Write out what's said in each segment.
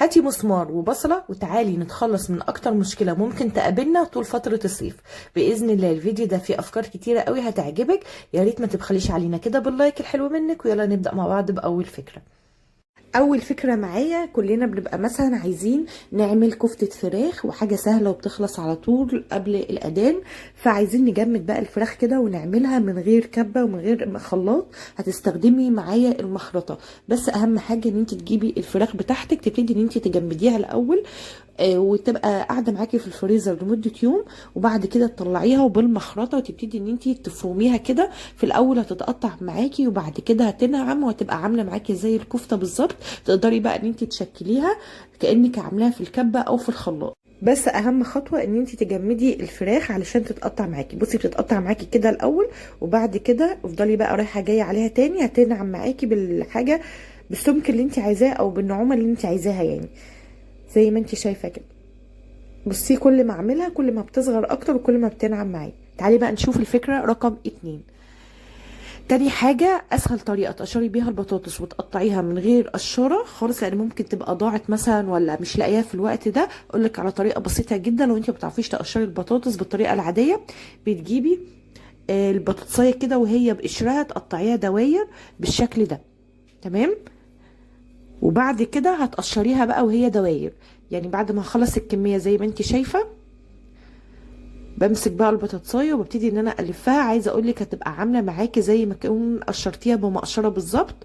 هاتي مسمار وبصلة وتعالي نتخلص من اكتر مشكلة ممكن تقابلنا طول فترة الصيف. بإذن الله الفيديو ده فيه افكار كتيرة قوي هتعجبك. يا ريت ما تبخليش علينا كده باللايك الحلو منك، ويلا نبدأ مع بعض بأول فكرة. اول فكره معايا، كلنا بنبقى مثلا عايزين نعمل كفته فراخ وحاجه سهله وبتخلص على طول قبل الاذان، فعايزين نجمد بقى الفراخ كده ونعملها من غير كبه ومن غير خلاط. هتستخدمي معايا المخرطه، بس اهم حاجه ان انت تجيبي الفراخ بتاعتك تبتدي ان انت تجمديها الاول، وتبقى قاعده معاكي في الفريزر لمده يوم، وبعد كده تطلعيها وبالمخرطه وتبتدي ان انت تفرميها كده. في الاول هتتقطع معاكي وبعد كده هتنعم وهتبقى عامله معاكي زي الكفته بالظبط. تقدري بقى ان انت تشكليها كانك عاملاها في الكبه او في الخلاط. بس اهم خطوه ان انت تجمدي الفراخ علشان تتقطع معاكي. بصي بتتقطع معاكي كده الاول، وبعد كده افضلي بقى رايحه جايه عليها تاني، هتنعم معاكي بالحاجه بالسمك اللي انت عايزاه او بالنعومه اللي انت عايزاها، يعني زي ما انت شايفه كده. بصي كل ما اعملها كل ما بتصغر اكتر وكل ما بتنعم معايا. تعالي بقى نشوف الفكره رقم 2. تاني حاجة، أسهل طريقة تقشري بيها البطاطس وتقطعيها من غير قشرة خالص، يعني ممكن تبقى ضاعت مثلا ولا مش لاقياها في الوقت ده. أقولك على طريقة بسيطة جدا لو انت مبتعرفيش تقشري البطاطس بالطريقة العادية. بتجيبي البطاطساية كده وهي بقشرها تقطعيها دواير بالشكل ده، تمام. وبعد كده هتقشريها بقى وهي دواير، يعني بعد ما اخلص الكمية زي ما انت شايفة بمسك بقى البطاطسايه وببتدي ان انا الفها. عايزه اقول لك هتبقى عامله معاكي زي ما تكون قشرتيها بمقشره بالظبط.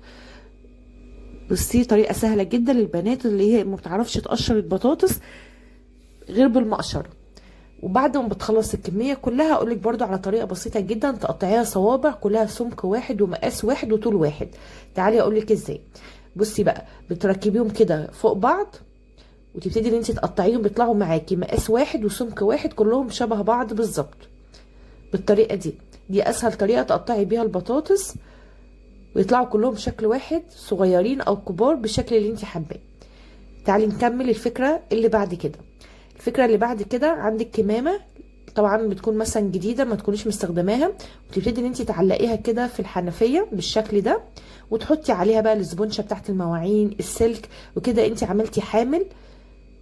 بصي طريقه سهله جدا للبنات اللي هي ما بتعرفش تقشر البطاطس غير بالمقشره. وبعد ما بتخلص الكميه كلها اقول لك برده على طريقه بسيطه جدا تقطعيها صوابع كلها سمك واحد ومقاس واحد وطول واحد. تعالي اقول لك ازاي. بصي بقى بتركبيهم كده فوق بعض وتبتدي ان انت تقطعيهم، بيطلعوا معاكي مقاس واحد وسمك واحد كلهم شبه بعض بالظبط بالطريقه دي. دي اسهل طريقه تقطعي بيها البطاطس ويطلعوا كلهم شكل واحد، صغيرين او كبار بالشكل اللي انت حباه. تعالي نكمل الفكره اللي بعد كده. الفكره اللي بعد كده، عندك كمامه طبعا بتكون مثلا جديده ما تكونيش مستخدماها، وتبتدي ان انت تعلقيها كده في الحنفيه بالشكل ده، وتحطي عليها بقى الاسبونشه بتاعت المواعين السلك، وكده انت عملتي حامل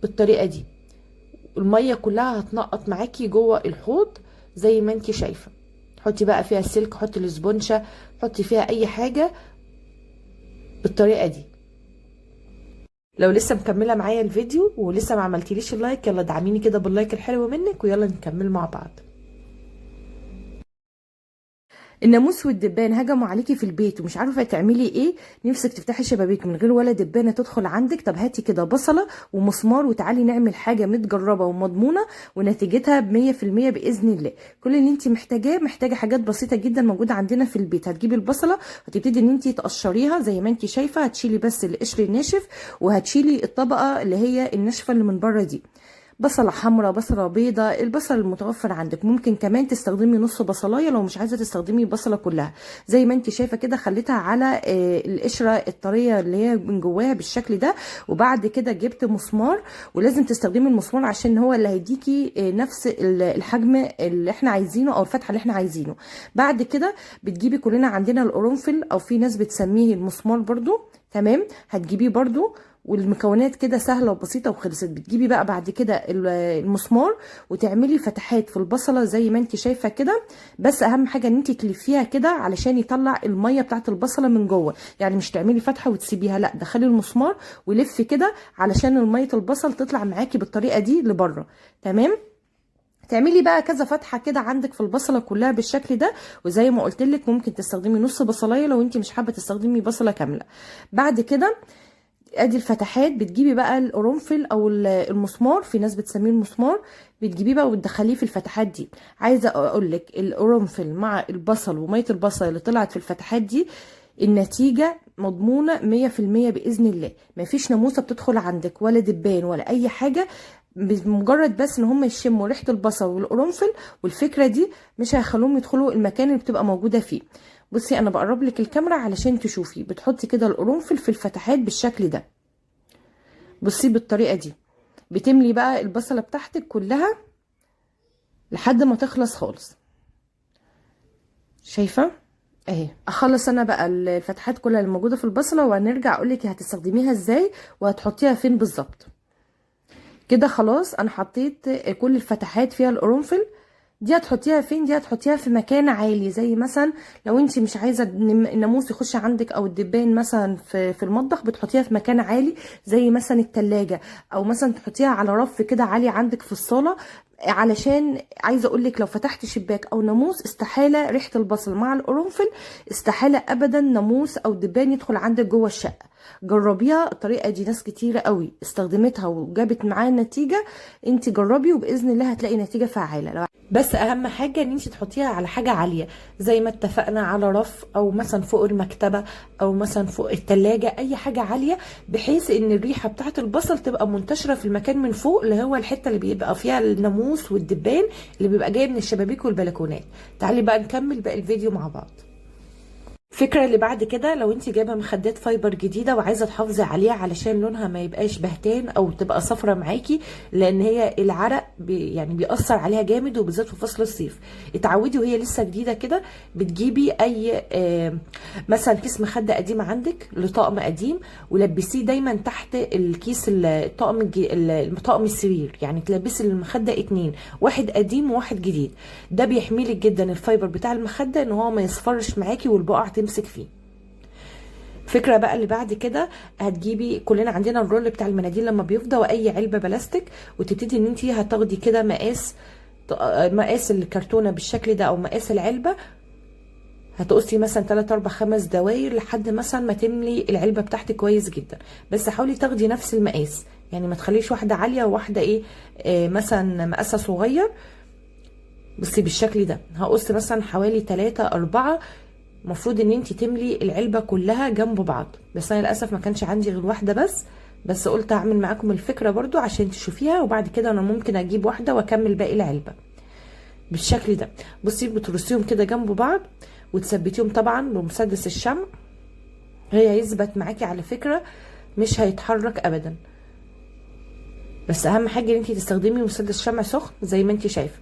بالطريقه دي. الميه كلها هتنقط معاكي جوه الحوض زي ما انت شايفه. حطي بقى فيها السلك، حطي الاسبونشه، حطي فيها اي حاجه بالطريقه دي. لو لسه مكمله معايا الفيديو ولسه ما عملتيليش اللايك، يلا دعميني كده باللايك الحلو منك ويلا نكمل مع بعض. الناموس والدبان هجموا عليكي في البيت ومش عارفه تعملي ايه، نفسك تفتحي شبابيك من غير ولا دبانه تدخل عندك. طب هاتي كده بصله ومسمار وتعالي نعمل حاجه متجربه ومضمونه ونتيجتها ب100% باذن الله. كل اللي انت محتاجه حاجات بسيطه جدا موجوده عندنا في البيت. هتجيبي البصله وتبتدي ان انت تقشريها زي ما انت شايفه، هتشيلي بس القشر الناشف وهتشيلي الطبقه اللي هي الناشفه اللي من بره دي. بصله حمراء، بصله بيضاء، البصل المتوفر عندك. ممكن كمان تستخدمي نص بصلايه لو مش عايزه تستخدمي البصله كلها. زي ما انت شايفه كده خليتها على القشره الطريه اللي هي من جواها بالشكل ده. وبعد كده جبت مسمار، ولازم تستخدمي المسمار عشان هو اللي هيديكي نفس الحجم اللي احنا عايزينه او الفتحه اللي احنا عايزينه. بعد كده بتجيبي، كلنا عندنا القرنفل او في ناس بتسميه المسمار برضو، تمام. هتجيبيه برضو، والمكونات كده سهله وبسيطه وخلصت. بتجيبي بقى بعد كده المسمار وتعملي فتحات في البصله زي ما انت شايفه كده. بس اهم حاجه ان انت تلفيها كده علشان يطلع الميه بتاعت البصله من جوه، يعني مش تعملي فتحه وتسيبيها، لا دخلي المسمار ولفي كده علشان الميه البصل تطلع معاكي بالطريقه دي لبره، تمام. تعملي بقى كذا فتحه كده عندك في البصله كلها بالشكل ده. وزي ما قلت لك ممكن تستخدمي نص بصلايه لو انت مش حابه تستخدمي بصله كامله. بعد كده ادي الفتحات، بتجيبي بقى القرنفل او المسمار، في ناس بتسميه المسمار، بتجيبيه بقى وتدخليه في الفتحات دي. عايزه اقول لك القرنفل مع البصل وميه البصل اللي طلعت في الفتحات دي النتيجه مضمونه 100% باذن الله. مفيش ناموسه بتدخل عندك ولا دبان ولا اي حاجه، بمجرد بس ان هم يشموا ريحه البصل والقرنفل والفكره دي مش هيخلوهم يدخلوا المكان اللي بتبقى موجوده فيه. بصي انا بقرب لك الكاميرا علشان تشوفي. بتحطي كده القرنفل في الفتحات بالشكل ده. بصي بالطريقه دي بتملي بقى البصله بتاعتك كلها لحد ما تخلص خالص. شايفه اهي. اخلص انا بقى الفتحات كلها اللي موجوده في البصله، وهنرجع اقولك هتستخدميها ازاي وهتحطيها فين بالظبط. كده خلاص انا حطيت كل الفتحات فيها القرنفل. دي هتحطيها فين؟ دي هتحطيها في مكان عالي، زي مثلا لو انت مش عايزه الناموس يخش عندك او الدبان مثلا في المطبخ، بتحطيها في مكان عالي زي مثلا التلاجة، او مثلا تحطيها على رف كده عالي عندك في الصاله. علشان عايزه اقول لك لو فتحت شباك او ناموس، استحاله ريحه البصل مع القرنفل، استحاله ابدا ناموس او دبان يدخل عندك جوه الشقه. جربيها الطريقه دي، ناس كتيره قوي استخدمتها وجابت معاها نتيجه. انت جربي وباذن الله هتلاقي نتيجه فعاله. بس اهم حاجه ان انت تحطيها على حاجه عاليه، زي ما اتفقنا على رف، او مثلا فوق المكتبه، او مثلا فوق التلاجة، اي حاجه عاليه، بحيث ان الريحه بتاعه البصل تبقى منتشره في المكان من فوق، اللي هو الحته اللي بيبقى فيها الناموس والدبان اللي بيبقى جاي من الشبابيك والبلكونات. تعالي بقى نكمل باقي الفيديو مع بعض. الفكرة اللي بعد كده، لو انت جايبه مخدات فايبر جديده وعايزه تحافظي عليها علشان لونها ما يبقاش بهتان او تبقى صفرة معاكي، لان هي العرق يعني بيأثر عليها جامد، وبالذات في فصل الصيف. اتعودي وهي لسه جديده كده، بتجيبي اي مثلا كيس مخده قديم عندك لطقم قديم، ولبسيه دايما تحت الكيس طقم السرير، يعني تلبسي المخده اتنين، واحد قديم وواحد جديد. ده بيحميلك جدا الفايبر بتاع المخده ان هو ما يصفرش معاكي والبقع تمسك فيه. فكرة بقى اللي بعد كده، هتجيبي، كلنا عندنا الرول بتاع المناديل لما بيفضى، واي علبة بلاستيك، وتبتدي ان انت هتاخدي كده مقاس الكرتونة بالشكل ده او مقاس العلبة. هتقصي مثلا 3 4 5 دواير لحد مثلا ما تملي العلبة بتاعتك كويس جدا. بس حاولي تاخدي نفس المقاس، يعني ما تخليش واحدة عالية وواحدة مثلا مقاسها صغير. بصي بالشكل ده، هقص مثلا حوالي 3 4. المفروض ان انت تملي العلبه كلها جنب بعض، بس انا للاسف ما كانش عندي غير واحده بس قلت اعمل معاكم الفكره برضو عشان تشوفيها، وبعد كده انا ممكن اجيب واحده واكمل باقي العلبه بالشكل ده. بصي بترصيهم كده جنب بعض، وتثبتيهم طبعا بمسدس الشمع. هي هيثبت معاكي على فكره، مش هيتحرك ابدا، بس اهم حاجه ان انت تستخدمي مسدس شمع سخن زي ما انت شايفه،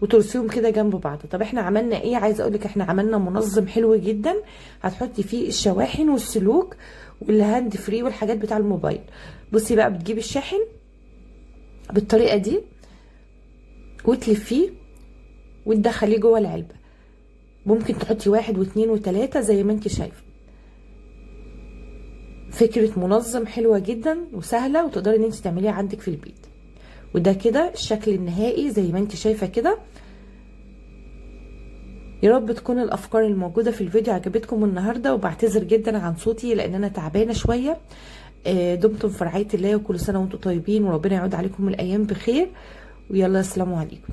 وترسيهم كده جنب بعض. طب احنا عملنا ايه؟ عايزه اقولك احنا عملنا منظم حلو جدا، هتحطي فيه الشواحن والسلوك والهاند فري والحاجات بتاع الموبايل. بصي بقى، بتجيبي الشاحن بالطريقه دي وتلفيه وتدخليه جوه العلبه. ممكن تحطي 1 و2 و3 زي ما انت شايفه. فكره منظم حلوه جدا وسهله، وتقدري ان انت تعمليها عندك في البيت. وده كده الشكل النهائي زي ما انت شايفه كده. يا رب تكون الافكار الموجوده في الفيديو عجبتكم النهارده، وبعتذر جدا عن صوتي لان انا تعبانه شويه. دمتم في رعايه الله، وكل سنه وانتم طيبين، وربنا يعود عليكم الايام بخير. ويلا السلام عليكم.